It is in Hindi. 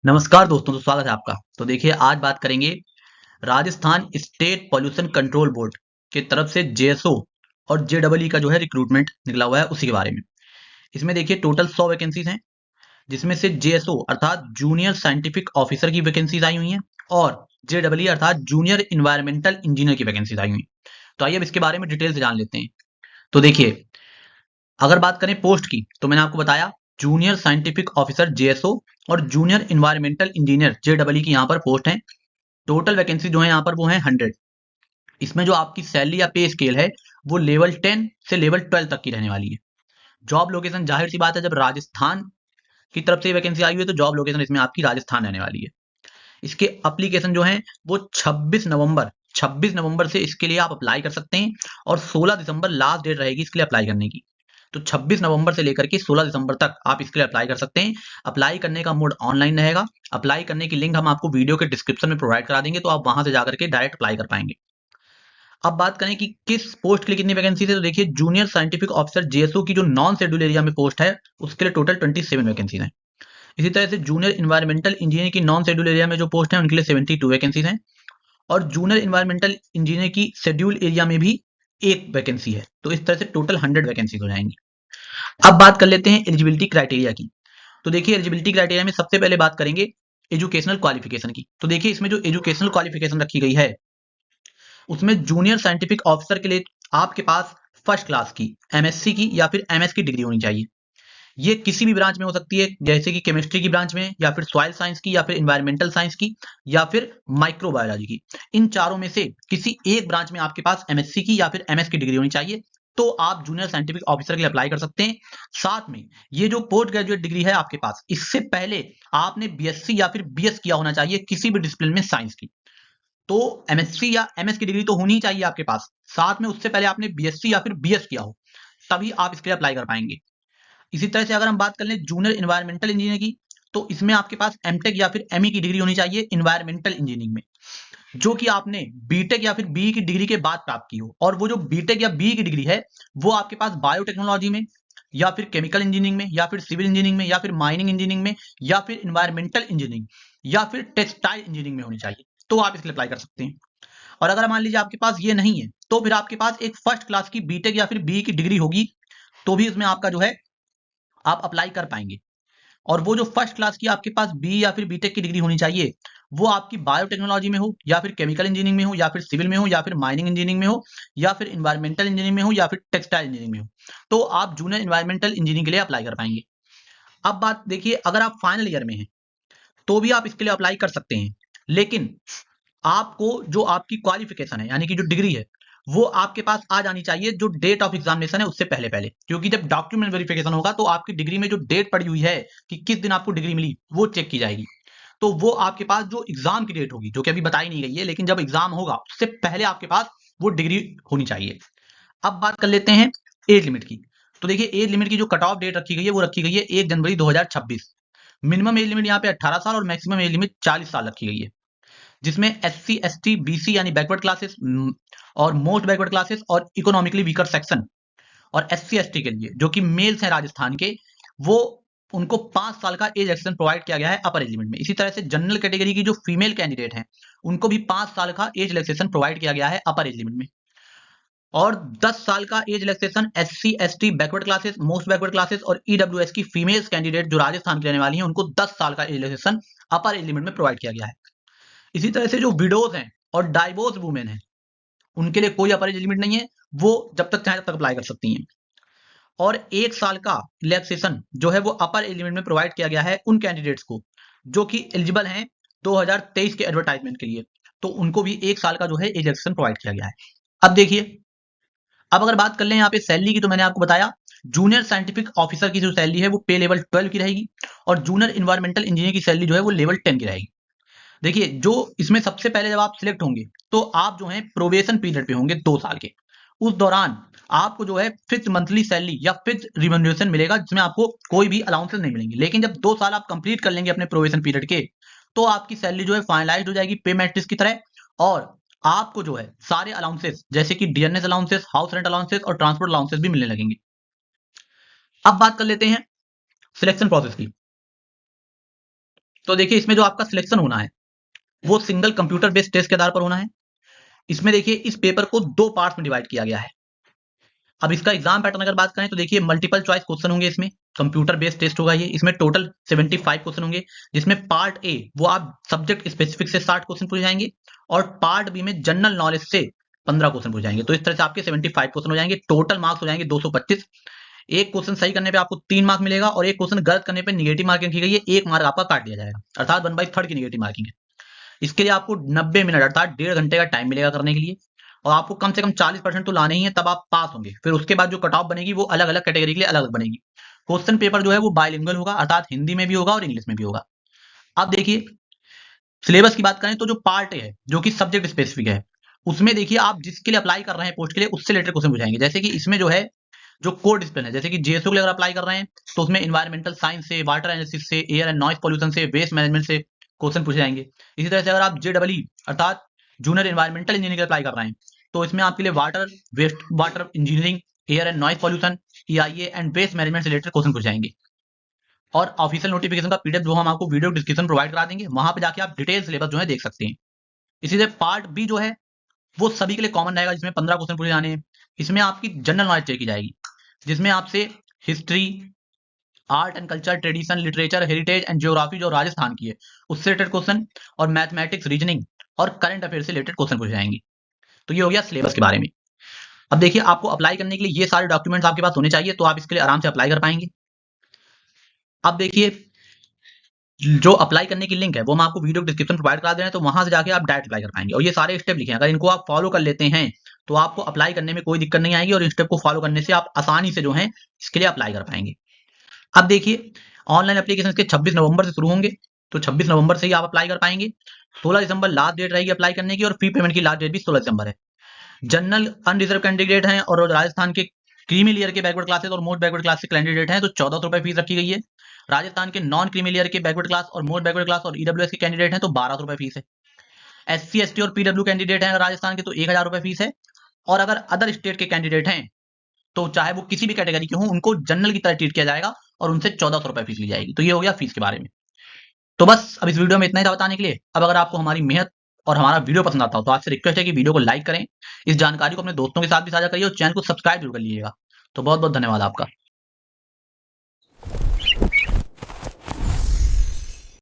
नमस्कार दोस्तों, तो स्वागत है आपका। तो देखिए, आज बात करेंगे Rajasthan state pollution control board की तरफ से जेएसओ और जेडबलई का जो है रिक्रूटमेंट निकला हुआ है, उसी के बारे में। इसमें देखिए टोटल 100 वैकेंसीज हैं, जिसमें से जेएसओ अर्थात जूनियर साइंटिफिक ऑफिसर की वैकेंसीज आई हुई हैं और जेडबलई अर्थात जूनियर इन्वायरमेंटल इंजीनियर की वैकेंसीज आई हुई हैं। तो आइए अब इसके बारे में डिटेल से जान लेते हैं। तो देखिए, अगर बात करें पोस्ट की, तो मैंने आपको बताया जूनियर साइंटिफिक ऑफिसर जेएसओ और जूनियर इन्वायरमेंटल इंजीनियर जेडबलई की यहाँ पर पोस्ट है। टोटल वैकेंसी जो है यहाँ पर वो है 100। इसमें जो आपकी सैलरी या पे स्केल है वो लेवल 10 से लेवल 12 तक की रहने वाली है। जॉब लोकेशन जाहिर सी बात है, जब राजस्थान की तरफ से वैकेंसी आई हुई है तो जॉब लोकेशन इसमें आपकी राजस्थान रहने वाली है। इसके एप्लीकेशन जो है वो 26 नवंबर से इसके लिए आप अप्लाई कर सकते हैं और 16 दिसंबर लास्ट डेट रहेगी इसके लिए अप्लाई करने की। तो 26 नवंबर से लेकर के 16 दिसंबर तक आप इसके लिए अप्लाई कर सकते हैं। अप्लाई करने का मोड ऑनलाइन रहेगा। अप्लाई करने की लिंक हम आपको वीडियो के डिस्क्रिप्शन में प्रोवाइड करा देंगे, तो आप वहां से जाकर के डायरेक्ट अप्लाई कर पाएंगे। अब बात करें कि किस पोस्ट के लिए कितनी वैकेंसी है, तो देखिए जूनियर साइंटिफिक ऑफिसर जेएसओ की जो नॉन शेड्यूल एरिया में पोस्ट है उसके लिए टोटल 27 वैकेंसीज हैं। इसी तरह से जूनियर इन्वायरमेंटल इंजीनियर की नॉन शेड्यूल एरिया में जो पोस्ट है उनके लिए 72 वैकेंसीज हैं और जूनियर इन्वायरमेंटल इंजीनियर की शेड्यूल एरिया में भी एक वैकेंसी है। तो इस तरह से टोटल 100 वैकेंसीज हो जाएंगी। अब बात कर लेते हैं एलिजिबिलिटी क्राइटेरिया की। तो देखिए, एलिजिबिलिटी क्राइटेरिया में सबसे पहले बात करेंगे एजुकेशनल क्वालिफिकेशन की। तो देखिए, इसमें जो एजुकेशनल क्वालिफिकेशन रखी गई है उसमें जूनियर साइंटिफिक ऑफिसर के लिए आपके पास फर्स्ट क्लास की एमएससी की या फिर एमएस की डिग्री होनी चाहिए। ये किसी भी ब्रांच में हो सकती है, जैसे कि केमिस्ट्री की ब्रांच में या फिर सॉइल साइंस की या फिर इन्वायरमेंटल साइंस की या फिर माइक्रोबायोलॉजी की। इन चारों में से किसी एक ब्रांच में आपके पास एमएससी की या फिर एमएस की डिग्री होनी चाहिए, तो आप जूनियर साइंटिफिक ऑफिसर के लिए अप्लाई कर सकते हैं। साथ में ये जो पोस्ट ग्रेजुएट डिग्री है आपके पास, इससे पहले आपने बीएससी या फिर बीएस किया होना चाहिए किसी भी डिसिप्लिन में साइंस की। तो एमएससी या एमएस की डिग्री तो होनी ही चाहिए आपके पास, साथ में उससे पहले आपने बीएससी या फिर बीएस किया हो, तभी आप इसके लिए अप्लाई कर पाएंगे। इसी तरह से अगर हम बात कर लें जूनियर इन्वायरमेंटल इंजीनियर की, तो इसमें आपके पास एमटेक या फिर एमई की डिग्री होनी चाहिए इन्वायरमेंटल इंजीनियरिंग में, जो कि आपने बीटेक या फिर बीई की डिग्री के बाद प्राप्त की हो। और वो जो बीटेक या बीई की डिग्री है वो आपके पास बायोटेक्नोलॉजी में या फिर केमिकल इंजीनियरिंग में या फिर सिविल इंजीनियरिंग में या फिर माइनिंग इंजीनियरिंग में या फिर इन्वायरमेंटल इंजीनियरिंग या फिर टेक्सटाइल इंजीनियरिंग में होनी चाहिए, तो आप इसके लिए अप्लाई कर सकते हैं। और अगर मान लीजिए आपके पास ये नहीं है, तो फिर आपके पास एक फर्स्ट क्लास की बीटेक या फिर बीई की डिग्री होगी, तो भी इसमें आपका जो है आप अप्लाई कर पाएंगे। और वो जो फर्स्ट क्लास की आपके पास बी या फिर बीटेक की डिग्री होनी चाहिए, वो आपकी बायोटेक्नोलॉजी में हो या फिर केमिकल इंजीनियरिंग में हो या फिर सिविल में हो या फिर माइनिंग इंजीनियरिंग में हो या फिर इन्वायरमेंटल इंजीनियरिंग में हो या फिर टेक्सटाइल इंजीनियरिंग में हो, तो आप जूनियर इन्वायरमेंटल इंजीनियरिंग के लिए अप्लाई कर पाएंगे। अब बात देखिए, अगर आप फाइनल ईयर में हैं तो भी आप इसके लिए अप्लाई कर सकते हैं, लेकिन आपको जो आपकी क्वालिफिकेशन है यानी कि जो डिग्री है वो आपके पास आ जानी चाहिए जो डेट ऑफ एग्जामिनेशन है उससे पहले पहले, क्योंकि जब डॉक्यूमेंट वेरिफिकेशन होगा तो आपकी डिग्री में जो डेट पड़ी हुई है कि किस दिन आपको डिग्री मिली वो चेक की जाएगी। तो वो आपके पास जो एग्जाम की डेट होगी, जो कि अभी बताई नहीं गई है, लेकिन जब एग्जाम होगा उससे पहले आपके पास वो डिग्री होनी चाहिए। अब बात कर लेते हैं एज लिमिट की। तो देखिए, एज लिमिट की जो कट ऑफ डेट रखी गई है वो रखी गई है 1 जनवरी 2026। मिनिमम एज लिमिट यहाँ पे 18 साल और मैक्सिमम एज लिमिट 40 साल रखी गई है, जिसमें एससी एसटी बीसी यानी बैकवर्ड क्लासेस और मोस्ट बैकवर्ड क्लासेस और इकोनॉमिकली वीकर सेक्शन और एससी एसटी के लिए जो कि मेल्स हैं राजस्थान के, वो उनको 5 साल का एज एक्सटेंशन प्रोवाइड किया गया है अपर एज लिमिट में। इसी तरह से जनरल कैटेगरी की जो फीमेल कैंडिडेट हैं उनको भी 5 साल का एज रिलैक्सेशन प्रोवाइड किया गया है अपर एज लिमिट में। और 10 साल का age relaxation SC ST backward classes most backward classes और ईडब्ल्यूएस की फीमेल्स कैंडिडेट जो राजस्थान की रहने वाली हैं उनको 10 साल का एज रिलैक्सेशन अपर एज लिमिट में प्रोवाइड किया गया है। इसी तरह से जो विडोज हैं और डाइवोर्स वुमेन हैं उनके लिए कोई अपर एज लिमिट नहीं है, वो जब तक चाहे तब तक अप्लाई कर सकती हैं। और 1 साल का रिलैक्सेशन जो है वो अपर एज लिमिट में प्रोवाइड किया गया है उन कैंडिडेट्स को जो कि एलिजिबल हैं 2023 के एडवर्टाइजमेंट के लिए, तो उनको भी 1 साल का जो है एज रिलैक्सेशन प्रोवाइड किया गया है। अब देखिए, अब अगर बात कर लें यहाँ पे सैलरी की, तो मैंने आपको बताया जूनियर साइंटिफिक ऑफिसर की जो सैलरी है वो पे लेवल 12 की रहेगी और जूनियर इन्वायरमेंटल इंजीनियर की सैलरी जो है वो लेवल 10 की रहेगी। देखिए, जो इसमें सबसे पहले जब आप सिलेक्ट होंगे तो आप जो है प्रोबेशन पीरियड पे होंगे 2 साल के। उस दौरान आपको जो है फिक्स मंथली सैलरी या फिक्स रिम्यूनरेशन मिलेगा, जिसमें आपको कोई भी अलाउंसेस नहीं मिलेंगे। लेकिन जब 2 साल आप कंप्लीट कर लेंगे अपने प्रोबेशन पीरियड के, तो आपकी सैलरी जो है फाइनलाइज्ड हो जाएगी पे मैट्रिक्स की तरह, और आपको जो है सारे अलाउंसेस जैसे कि DNS allowances, house rent allowances और ट्रांसपोर्ट अलाउंसेस भी मिलने लगेंगे। अब बात कर लेते हैं सिलेक्शन प्रोसेस की। तो देखिए इसमें जो आपका सिलेक्शन होना है वो सिंगल कंप्यूटर बेस्ड टेस्ट के आधार पर होना है। इसमें देखिए इस पेपर को 2 पार्ट्स में डिवाइड किया गया है। अब इसका एग्जाम पैटर्न अगर बात करें तो देखिए मल्टीपल चॉइस क्वेश्चन होंगे, इसमें कंप्यूटर बेस्ड टेस्ट होगा ये। इसमें टोटल 75 क्वेश्चन होंगे, जिसमें पार्ट ए वो आप सब्जेक्ट स्पेसिफिक से 60 क्वेश्चन पूछ जाएंगे और पार्ट बी में जनरल नॉलेज से 15 क्वेश्चन पूछ जाएंगे। तो इस तरह से आपके 75 क्वेश्चन हो जाएंगे। टोटल मार्क्स हो जाएंगे 225। एक क्वेश्चन सही करने पे आपको 3 मार्क मिलेगा और एक क्वेश्चन गलत करने पे निगेटिव मार्किंग की गई है, 1 मार्क आपका काट दिया जाएगा, अर्थात 1/3 की निगेटिव मार्किंग है। इसके लिए आपको 90 मिनट अर्थात 1.5 घंटे का टाइम मिलेगा करने के लिए, और आपको कम से कम 40% तो लाने ही है, तब आप पास होंगे। फिर उसके बाद जो कट ऑफ बनेगी वो अलग अलग कैटेगरी के लिए अलग अलग बनेगी। क्वेश्चन पेपर जो है वो बायलिंगुअल होगा, अर्थात हिंदी में भी होगा और इंग्लिश में भी होगा। अब देखिए सिलेबस की बात करें तो जो पार्ट है जो कि सब्जेक्ट स्पेसिफिक है, उसमें देखिए आप जिसके लिए अप्लाई कर रहे हैं पोस्ट के लिए उससे रिलेटेड क्वेश्चन पूछाएंगे। जैसे कि इसमें जो है जो कोर डिसिप्लिन है, जैसे कि जेएसओ के लिए अगर अप्लाई कर रहे हैं तो उसमें इन्वायरमेंटल साइंस से, वाटर एनालिसिस से, एयर एंड नॉइज पॉल्यूशन से, वेस्ट मैनेजमेंट से क्वेश्चन पूछे जाएंगे। इसी तरह से अगर आप जेडबलई अर्थात जूनियर इन्वायरमेंटल इंजीनियरिंग के लिए अप्लाई कर रहे हैं तो इसमें आपके लिए water, waste water engineering, air and noise pollution, EIA and waste management से रिलेटेड क्वेश्चन पूछे जाएंगे। और ऑफिशियल नोटिफिकेशन का पीडीएफ जो हम आपको वीडियो डिस्क्रिप्शन प्रोवाइड करा देंगे, वहां पे जाके आप डिटेल सिलेबस जो है देख सकते हैं। इसी तरह पार्ट बी जो है वो सभी के लिए कॉमन रहेगा, जिसमें 15 क्वेश्चन पूछे जाने हैं। इसमें आपकी जनरल नॉलेज चेक की जाएगी, जिसमें आपसे history, art and culture, tradition, literature, heritage and geography जो राजस्थान की है उससे रिलेटेड क्वेश्चन, और मैथमेटिक्स, रीजनिंग और करंट अफेयर से रिलेटेड क्वेश्चन पूछे जाएंगे। तो ये हो गया सिलेबस के बारे में। अब देखिए आपको अप्लाई करने के लिए ये सारे डॉक्यूमेंट्स आपके पास होने चाहिए, तो आप इसके लिए आराम से अप्लाई कर पाएंगे। अब देखिए जो अप्लाई करने की लिंक है वो हम आपको वीडियो डिस्क्रिप्शन प्रोवाइड करा दे रहे हैं, तो वहां से जाके आप डायरेक्ट अप्लाई कर पाएंगे। और ये सारे स्टेप लिखे हैं, अगर इनको आप फॉलो कर लेते हैं तो आपको अप्लाई करने में कोई दिक्कत नहीं आएगी, और इन स्टेप को फॉलो करने से आप आसानी से जो है इसके लिए अप्लाई कर पाएंगे। अब देखिए ऑनलाइन एप्लीकेशन के 26 नवंबर से शुरू होंगे, तो 26 नवंबर से ही आप अप्लाई कर पाएंगे। 16 दिसंबर लास्ट डेट रहेगी अप्लाई करने की, और फी पेमेंट की लास्ट डेट भी 16 दिसंबर है। जनरल अनरिजर्व कैंडिडेट हैं और राजस्थान के क्रीमी लेयर के बैकवर्ड क्लासेस और मोस्ट बैकवर्ड क्लास के कैंडिडेट हैं तो 1400 रुपए फीस रखी गई है। राजस्थान के नॉन क्रीमी लेयर के बैकवर्ड क्लास और मोस्ट बैकवर्ड क्लास और ईडब्ल्यूएस के कैंडिडेट हैं तो 1200 रुपए फीस है। एससी एसटी और पीडब्ल्यू कैंडिडेट हैं राजस्थान के तो 1000 रुपए फीस है। और अगर अदर स्टेट के कैंडिडेट हैं तो चाहे वो किसी भी कैटेगरी के हों, उनको जनरल की तरह ट्रीट किया जाएगा और उनसे 1400 रुपए फीस ली जाएगी। तो ये हो गया फीस के बारे में। तो बस अब इस वीडियो में इतना ही था बताने के लिए। अब अगर आपको हमारी मेहनत और हमारा वीडियो पसंद आता हो तो आपसे रिक्वेस्ट है कि वीडियो को लाइक करें, इस जानकारी को अपने दोस्तों के साथ भी साझा करिए और चैनल को सब्सक्राइब जरूर कर लीजिएगा। तो बहुत बहुत धन्यवाद आपका।